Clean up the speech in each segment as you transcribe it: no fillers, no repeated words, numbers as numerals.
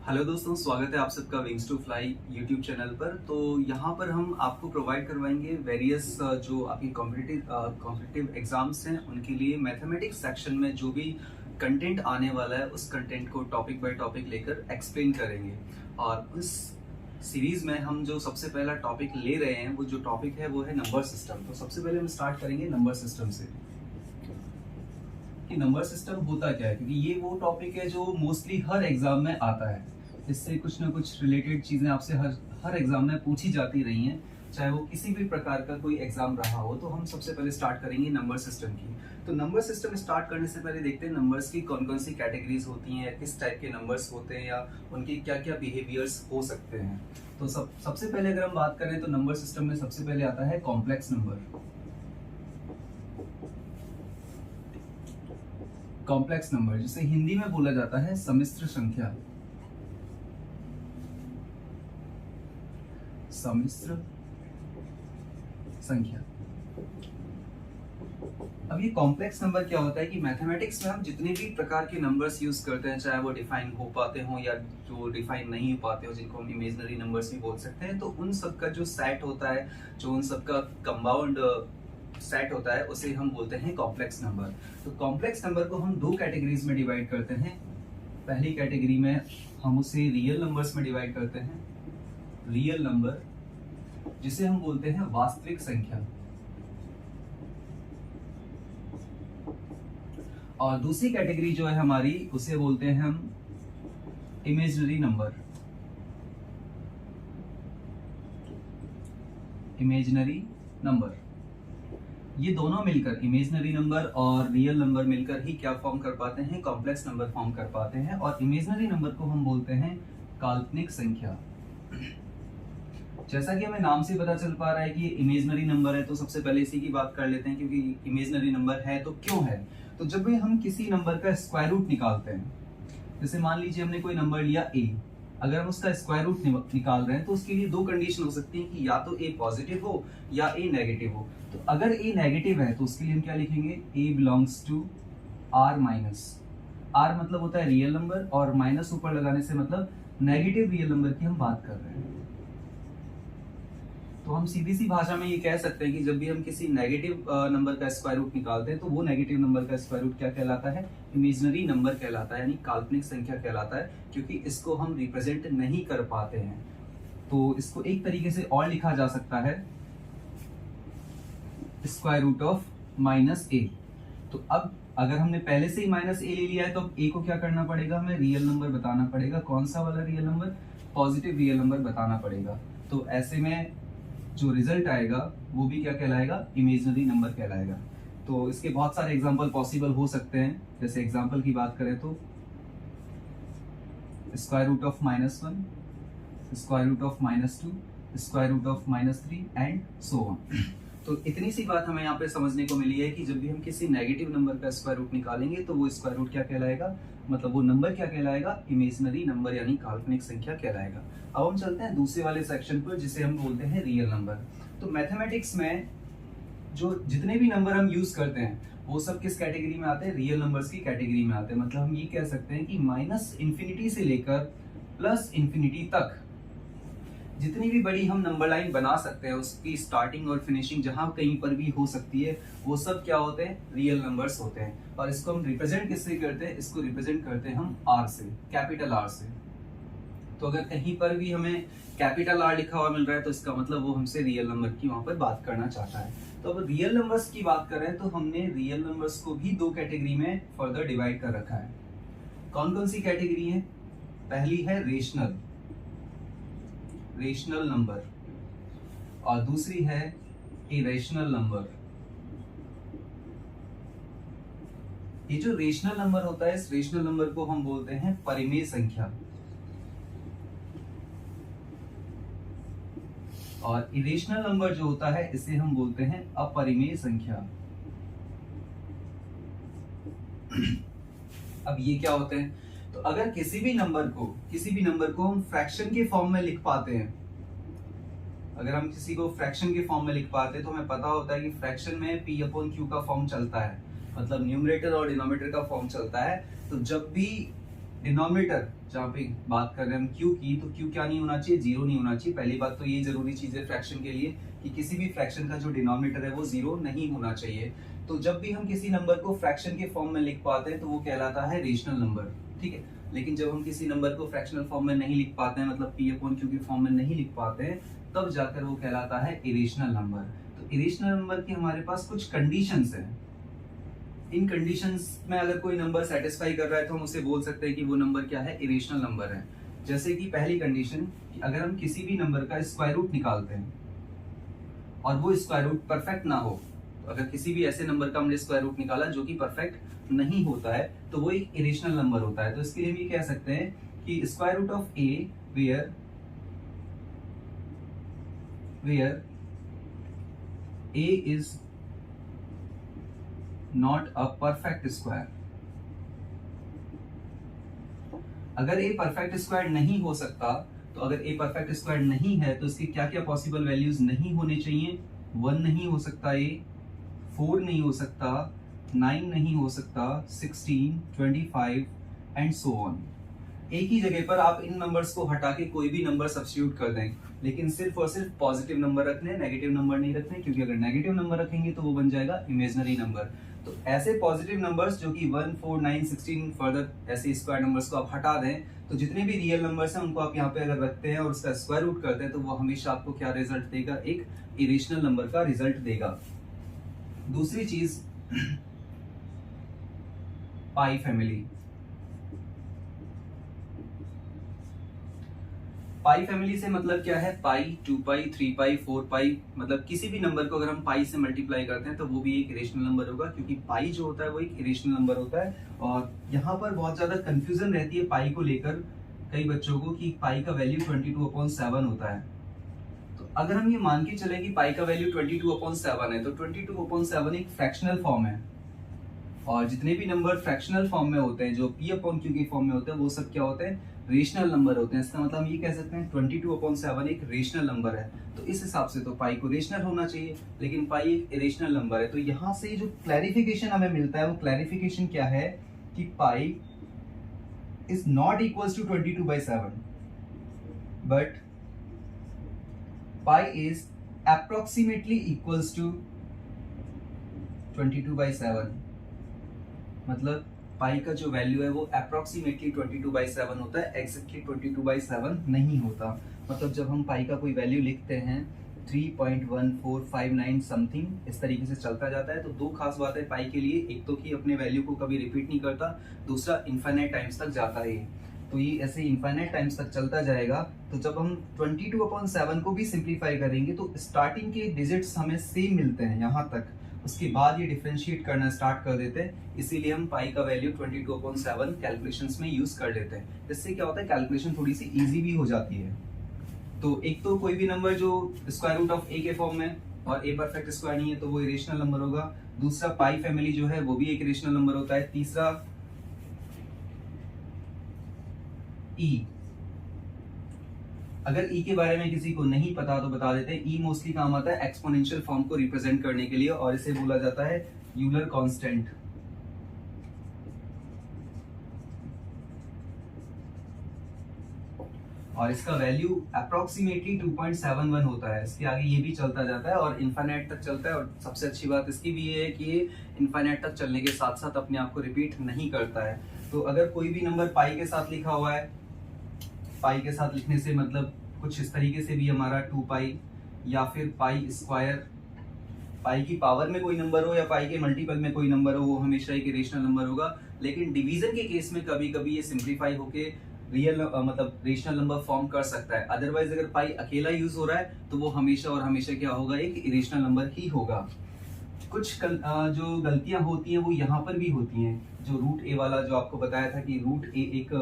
Hello दोस्तों, स्वागत है आप सबका wings to fly YouTube channel पर। तो यहाँ पर हम आपको प्रोवाइड करवाएंगे वेरियस जो आपकी कॉम्पिटिटिव एग्जाम्स हैं उनके लिए मैथमेटिक्स सेक्शन में जो भी कंटेंट आने वाला है उस कंटेंट को टॉपिक बाय टॉपिक लेकर एक्सप्लेन करेंगे। और उस सीरीज में हम जो सबसे पहला टॉपिक ले रहे हैं वो जो टॉपिक है वो है नंबर सिस्टम। तो सबसे पहले हम स्टार्ट करेंगे नंबर सिस्टम से कि नंबर सिस्टम होता क्या है, क्योंकि ये वो टॉपिक है जो मोस्टली हर एग्जाम में आता है। इससे कुछ ना कुछ रिलेटेड चीजें आपसे हर एग्जाम में पूछी जाती रही हैं, चाहे वो किसी भी प्रकार का कोई एग्जाम रहा हो। तो हम सबसे पहले स्टार्ट करेंगे नंबर सिस्टम की। तो नंबर सिस्टम स्टार्ट करने से पहले देखते हैं नंबर्स की कौन कौन सी कैटेगरीज होती हैं, किस टाइप के नंबर्स होते हैं या उनके क्या क्या बिहेवियर्स हो सकते हैं। तो सबसे पहले अगर हम बात करें तो नंबर सिस्टम में सबसे पहले आता है कॉम्प्लेक्स नंबर। कॉम्प्लेक्स नंबर जिसे हिंदी में बोला जाता है सम्मिश्र संख्या। सम्मिश्र संख्या। अब ये कॉम्प्लेक्स नंबर क्या होता है कि मैथमेटिक्स में हम जितने भी प्रकार के नंबर्स यूज करते हैं, चाहे वो डिफाइन हो पाते हो या जो डिफाइन नहीं हो पाते हो, जिनको हम इमेजिनरी नंबर्स भी बोल सकते हैं, तो उन सब का जो सेट होता है, जो उन सब का कंपाउंड सेट होता है, उसे हम बोलते हैं कॉम्प्लेक्स नंबर। तो कॉम्प्लेक्स नंबर को हम दो कैटेगरीज में डिवाइड करते हैं। पहली कैटेगरी में हम उसे रियल नंबर्स में डिवाइड करते हैं। रियल नंबर जिसे हम बोलते हैं वास्तविक संख्या, और दूसरी कैटेगरी जो है हमारी उसे बोलते हैं हम इमेजिनरी नंबर। इमेजिनरी नंबर ये दोनों मिलकर, इमेजिनरी नंबर और रियल नंबर मिलकर ही क्या फॉर्म कर पाते हैं, कॉम्प्लेक्स नंबर फॉर्म कर पाते हैं। और इमेजिनरी नंबर को हम बोलते हैं काल्पनिक संख्या। जैसा कि हमें नाम से पता चल पा रहा है कि ये इमेजिनरी नंबर है, तो सबसे पहले इसी की बात कर लेते हैं, क्योंकि इमेजिनरी नंबर है तो क्यों है। तो जब भी हम किसी नंबर का स्क्वायर रूट निकालते हैं, जैसे मान लीजिए हमने कोई नंबर लिया a, अगर हम उसका स्क्वायर रूट निकाल रहे हैं तो उसके लिए दो कंडीशन हो सकती है कि या तो a पॉजिटिव हो या a नेगेटिव हो। तो अगर a नेगेटिव है तो उसके लिए हम क्या लिखेंगे, a belongs to r minus. r मतलब होता है रियल नंबर और माइनस ऊपर लगाने से मतलब नेगेटिव रियल नंबर की हम बात कर रहे हैं। तो हम सीधी सी भाषा में ये कह सकते हैं कि जब भी हम किसी नेगेटिव नंबर का स्क्वायर रूट निकालते हैं तो वो नेगेटिव नंबर का स्क्वायर रूट क्या कहलाता है, इमेजिनरी नंबर कहलाता है, यानी काल्पनिक संख्या कहलाता है, क्योंकि इसको हम रिप्रेजेंट नहीं कर पाते हैं। तो इसको एक तरीके से और लिखा जा सकता है स्क्वायर रूट ऑफ माइनस ए। तो अब अगर हमने पहले से ही माइनस ए ले लिया है तो अब ए को क्या करना पड़ेगा, हमें रियल नंबर बताना पड़ेगा। कौन सा वाला real number, positive real number बताना पड़ेगा। तो ऐसे में जो रिजल्ट आएगा वो भी क्या कहलाएगा, इमेजिनरी नंबर कहलाएगा। तो इसके बहुत सारे एग्जांपल पॉसिबल हो सकते हैं। जैसे एग्जांपल की बात करें तो square root of -1, square root of -2, square root of -3 and so on. तो इतनी सी बात हमें यहाँ पे समझने को मिली है कि जब भी हम किसी नेगेटिव नंबर का स्क्वायर रूट निकालेंगे तो वो स्क्वायर रूट क्या कहलाएगा, मतलब वो नंबर क्या कहलाएगा, इमेजिनरी नंबर यानी काल्पनिक संख्या कहलाएगा। अब हम चलते हैं दूसरे वाले सेक्शन पर जिसे हम बोलते हैं रियल नंबर। तो मैथमेटिक्स में जो जितने भी नंबर हम यूज करते हैं वो सब किस कैटेगरी में आते हैं, रियल नंबर्स की कैटेगरी में आते हैं। मतलब हम ये कह सकते हैं कि -∞ से लेकर +∞ तक जितनी भी बड़ी हम नंबर लाइन बना सकते हैं उसकी स्टार्टिंग और फिनिशिंग जहां कहीं पर भी हो सकती है, वो सब क्या होते हैं, रियल नंबर्स होते हैं। और इसको हम रिप्रेजेंट किससे करते हैं, इसको रिप्रेजेंट करते हैं हम आर से, कैपिटल आर से। तो अगर कहीं पर भी हमें कैपिटल आर लिखा हुआ मिल रहा है तो इसका मतलब वो हमसे रियल नंबर की वहां पर बात करना चाहता है। तो अब रियल नंबर्स की बात करें तो हमने रियल नंबर्स को भी दो कैटेगरी में फर्दर डिवाइड कर रखा है। कौन कौन सी कैटेगरी है, पहली है रेशनल नंबर और दूसरी है इरेशनल नंबर। ये जो रेशनल नंबर होता है, इस रेशनल नंबर को हम बोलते हैं परिमेय संख्या, और इरेशनल नंबर जो होता है इसे हम बोलते हैं अपरिमेय संख्या। अब ये क्या होते हैं, तो अगर किसी भी नंबर को हम फ्रैक्शन के फॉर्म में लिख पाते हैं, अगर हम किसी को फ्रैक्शन के फॉर्म में लिख पाते हैं तो हमें पता होता है कि फ्रैक्शन में P/Q का फॉर्म चलता है, मतलब न्यूमरेटर और डिनोमिनेटर का फॉर्म चलता है। तो जब भी डिनोमिनेटर जहाँ पे बात कर रहे हैं हम क्यू की, तो क्यू क्या नहीं होना चाहिए, जीरो नहीं होना चाहिए। पहली बात तो ये जरूरी चीज है फ्रैक्शन के लिए कि किसी भी फ्रैक्शन का जो डिनोमिनेटर है वो जीरो नहीं होना चाहिए। तो जब भी हम किसी नंबर को फ्रैक्शन के फॉर्म में लिख पाते हैं तो वो कहलाता है रेशनल नंबर, ठीक है। लेकिन जब हम किसी नंबर को फ्रैक्शनल फॉर्म में नहीं लिख पाते हैं, मतलब पी अपॉन क्यू के फॉर्म में नहीं लिख पाते हैं, तब जाकर वो कहलाता है इरेशनल नंबर। तो इरेशनल नंबर की हमारे पास कुछ कंडीशंस हैं। इन कंडीशंस में अगर कोई नंबर सेटिस्फाई कर रहा है तो हम उसे बोल सकते हैं कि वो नंबर क्या है, इरेशनल नंबर है। जैसे कि पहली कंडीशन कि अगर हम किसी भी नंबर का स्क्वायर रूट निकालते हैं और वो स्क्वायर रूट परफेक्ट ना हो, तो अगर किसी भी ऐसे नंबर का हमने स्क्वायर रूट निकाला जो कि परफेक्ट नहीं होता है तो वो एक इरेशनल नंबर होता है। तो इसके लिए हम ये कह सकते हैं कि square root of a where a is not a perfect square। अगर a परफेक्ट स्क्वायर नहीं हो सकता, तो अगर a परफेक्ट स्क्वायर नहीं है तो इसकी क्या क्या पॉसिबल वैल्यूज नहीं होने चाहिए, 1 नहीं हो सकता, a 4 नहीं हो सकता, 9 नहीं हो सकता, 16, 25 एंड सो ऑन। एक ही जगह पर आप इन नंबर्स को हटा के कोई भी नंबर सब्स्टिट्यूट कर दें, लेकिन सिर्फ और सिर्फ पॉजिटिव नंबर रखने हैं, नेगेटिव नंबर नहीं रखने, क्योंकि अगर नेगेटिव नंबर रखेंगे तो वो बन जाएगा इमेजिनरी नंबर। तो ऐसे पॉजिटिव नंबर्स जो कि 1, 4, 9, 16 फर्दर ऐसे स्क्वायर नंबर्स को आप हटा दें, तो जितने भी रियल नंबर्स हैं उनको आप यहाँ पे अगर रखते हैं और उसका स्क्वायर रूट करते हैं तो वो हमेशा आपको क्या रिजल्ट देगा, एक इरेशनल नंबर का रिजल्ट देगा। दूसरी चीज पाई फैमिली। पाई फैमिली से मतलब क्या है, पाई, 2 पाई, 3 पाई, 4 पाई, मतलब किसी भी नंबर को अगर हम पाई से मल्टीप्लाई करते हैं तो वो भी एक इरेशनल नंबर होगा, क्योंकि पाई जो होता है वो एक इरेशनल नंबर होता है। और यहाँ पर बहुत ज्यादा कंफ्यूजन रहती है पाई को लेकर कई बच्चों को कि पाई का वैल्यू 22/7 होता है। तो अगर हम ये मान के चले कि पाई का वैल्यू 22/7 है, तो 22/7 एक फ्रैक्शनल फॉर्म है, और जितने भी नंबर फ्रैक्शनल फॉर्म में होते हैं, जो पी अपॉन क्यू के फॉर्म में होते हैं, वो सब क्या होते हैं, रेशनल नंबर होते हैं। इसका मतलब हम ये कह सकते हैं 22/7 एक रेशनल नंबर है। तो इस हिसाब से तो पाई को रेशनल होना चाहिए, लेकिन पाई एक इरेशनल नंबर है। तो यहाँ से जो क्लैरिफिकेशन हमें मिलता है वो क्लैरिफिकेशन क्या है कि pi is not equals to 22/7, but pi is approximately equals to 22/7। मतलब पाई का जो वैल्यू है वो अप्रोक्सीमेटली 22/7 होता है, एग्जैक्टली 22/7 नहीं होता। मतलब जब हम पाई का कोई वैल्यू लिखते हैं 3.1459 समथिंग, इस तरीके से चलता जाता है। तो दो खास बात है पाई के लिए, एक तो कि अपने वैल्यू को कभी रिपीट नहीं करता, दूसरा इनफाइनाइट टाइम्स तक जाता है। तो ये ऐसे इनफाइनाइट टाइम्स तक चलता जाएगा। तो जब हम 22/7 को भी सिंप्लीफाई करेंगे तो स्टार्टिंग के डिजिट्स हमें सेम मिलते हैं यहाँ तक, उसके बाद ये डिफरेंशिएट करना स्टार्ट कर देते हैं। इसीलिए हम पाई का वैल्यू 22/7 कैलकुलेशंस में यूज कर लेते हैं। इससे क्या होता है, कैलकुलेशन थोड़ी सी इजी भी हो जाती है। तो एक तो कोई भी नंबर जो स्क्वायर रूट ऑफ ए के फॉर्म में और ए परफेक्ट स्क्वायर नहीं है तो वो इरेशनल नंबर होगा। दूसरा पाई फैमिली जो है वो भी एक इरेशनल नंबर होता है। तीसरा ई, अगर ई के बारे में किसी को नहीं पता तो बता देते हैं। ई मोस्टली काम आता है एक्सपोनेंशियल फॉर्म को रिप्रेजेंट करने के लिए, और इसे बोला जाता है यूलर कांस्टेंट। और इसका वैल्यू अप्रोक्सीमेटली 2.71 होता है। इसके आगे ये भी चलता जाता है और इनफाइनाइट तक चलता है। और सबसे अच्छी बात इसकी भी ये है कि ये इनफाइनाइट तक चलने के साथ साथ अपने आप को रिपीट नहीं करता है। तो अगर कोई भी नंबर पाई के साथ लिखा हुआ है, पाई के साथ लिखने से मतलब कुछ इस तरीके से भी हमारा 2 पाई या फिर पाई स्क्वायर, पाई की पावर में कोई नंबर हो या पाई के मल्टीपल में कोई नंबर हो, वो हमेशा एक इरेशनल नंबर होगा। लेकिन डिवीजन के केस में कभी कभी ये सिंप्लीफाई होके रियल मतलब रेशनल नंबर फॉर्म कर सकता है। अदरवाइज अगर पाई अकेला यूज हो रहा है तो वो हमेशा और हमेशा क्या होगा, एक इरेशनल नंबर ही होगा। कुछ जो गलतियां होती हैं वो यहाँ पर भी होती हैं। जो रूट ए वाला जो आपको बताया था कि रूट ए एक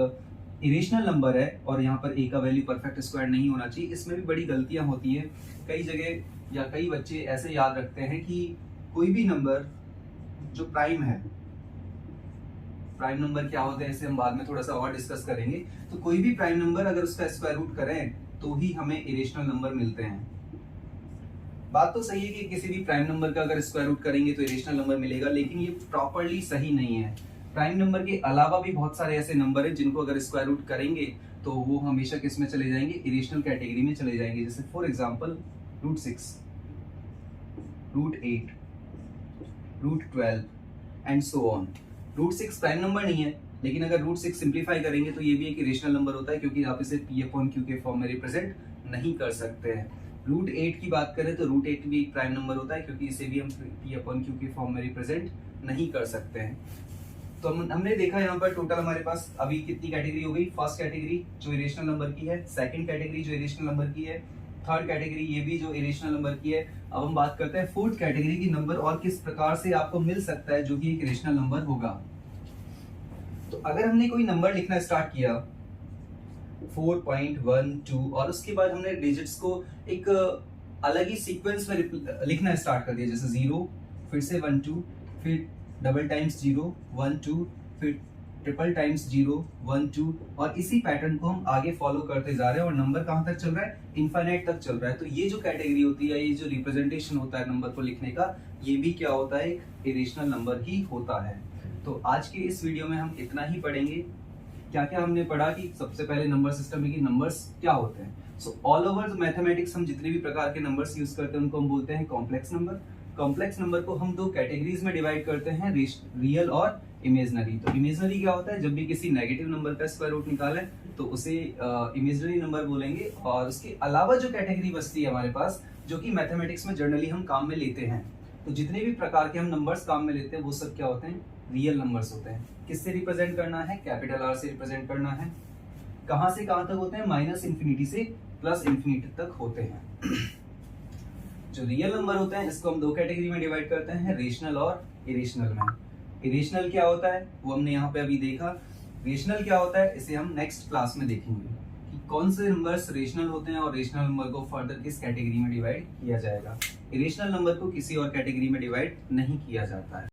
इरेशनल नंबर है और यहाँ पर ए का वैल्यू परफेक्ट स्क्वायर नहीं होना चाहिए, इसमें भी बड़ी गलतियां होती हैं। कई जगह या कई बच्चे ऐसे याद रखते हैं कि कोई भी नंबर जो प्राइम है, प्राइम नंबर क्या होते हैं इसे हम बाद में थोड़ा सा और डिस्कस करेंगे। तो कोई भी प्राइम नंबर अगर उसका स्क्वायर रूट करें तो ही हमें इरेशनल नंबर मिलते हैं। बात तो सही है कि किसी भी प्राइम नंबर का अगर स्क्वायर रूट करेंगे तो इरेशनल नंबर मिलेगा, लेकिन ये प्रॉपरली सही नहीं है। प्राइम नंबर के अलावा भी बहुत सारे ऐसे नंबर हैं जिनको अगर स्क्वायर रूट करेंगे तो वो हमेशा किस में चले जाएंगे, इरेशनल कैटेगरी में चले जाएंगे। जैसे for example √6, √8, √12 and so on. √6 prime number नहीं है, लेकिन अगर √6 सिंप्लीफाई करेंगे तो ये भी एक इरेशनल नंबर होता है, क्योंकि आप इसे P/Q के फॉर्म में रिप्रेजेंट नहीं कर सकते हैं। √8 की बात करें तो √8 भी एक प्राइम नंबर होता है, क्योंकि इसे भी हम P/Q के फॉर्म में रिप्रेजेंट नहीं कर सकते हैं। तो हमने देखा यहाँ पर टोटल हमारे पास अभी कितनी कैटेगरी हो गई। फर्स्ट कैटेगरी जो इरेशनल नंबर की है, सेकंड कैटेगरी जो इरेशनल नंबर की है, थर्ड कैटेगरी ये भी जो इरेशनल नंबर की है। अब हम बात करते हैं फोर्थ कैटेगरी की नंबर और किस प्रकार से आपको मिल सकता है जो कि एक इरेशनल नंबर होगा। तो अगर हमने कोई नंबर लिखना स्टार्ट किया 4.12 और उसके बाद हमने डिजिट्स को एक अलग ही सीक्वेंस में लिखना स्टार्ट कर दिया, जैसे 0, फिर से 1 2, फिर डबल टाइम्स 0 1 2, फिर ट्रिपल टाइम्स 0 1 2, और इसी पैटर्न को हम आगे फॉलो करते जा रहे हैं और नंबर कहां तक चल रहा है, इनफाइनाइट तक चल रहा है। तो ये जो कैटेगरी होती है, ये जो रिप्रेजेंटेशन होता है नंबर को लिखने का, ये भी क्या होता है, एक इरेशनल नंबर ही होता है। तो आज के इस वीडियो में हम इतना ही पढ़ेंगे। क्या क्या हमने पढ़ा कि सबसे पहले नंबर सिस्टम में कि नंबर्स क्या होते हैं। सो ऑल ओवर मैथमेटिक्स हम जितने भी प्रकार के नंबर्स यूज करते हैं उनको हम बोलते हैं कॉम्प्लेक्स नंबर। कॉम्प्लेक्स नंबर को हम दो कैटेगरीज में डिवाइड करते हैं, रियल और इमेजनरी। तो इमेजनरी क्या होता है, जब भी किसी नेगेटिव नंबर का स्क्वायर रूट निकालें तो उसे इमेजनरी नंबर बोलेंगे। और उसके अलावा जो कैटेगरी बचती है हमारे पास, जो कि मैथमेटिक्स में जनरली हम काम में लेते हैं, तो जितने भी प्रकार के हम नंबर्स काम में लेते हैं वो सब क्या होते हैं, रियल नंबर्स होते हैं। किससे रिप्रेजेंट करना है, कैपिटल आर से रिप्रेजेंट करना है। कहां से कहां तक होते हैं, -इंफिनिटी से +इंफिनिटी तक होते हैं। जो रियल नंबर होते हैं इसको हम दो कैटेगरी में डिवाइड करते हैं, रेशनल और इरेशनल में। इरेशनल क्या होता है वो हमने यहाँ पे अभी देखा। रेशनल क्या होता है इसे हम नेक्स्ट क्लास में देखेंगे कि कौन से नंबर्स रेशनल होते हैं और रेशनल नंबर को फर्दर किस कैटेगरी में डिवाइड किया जाएगा। इरेशनल नंबर को किसी और कैटेगरी में डिवाइड नहीं किया जाता है।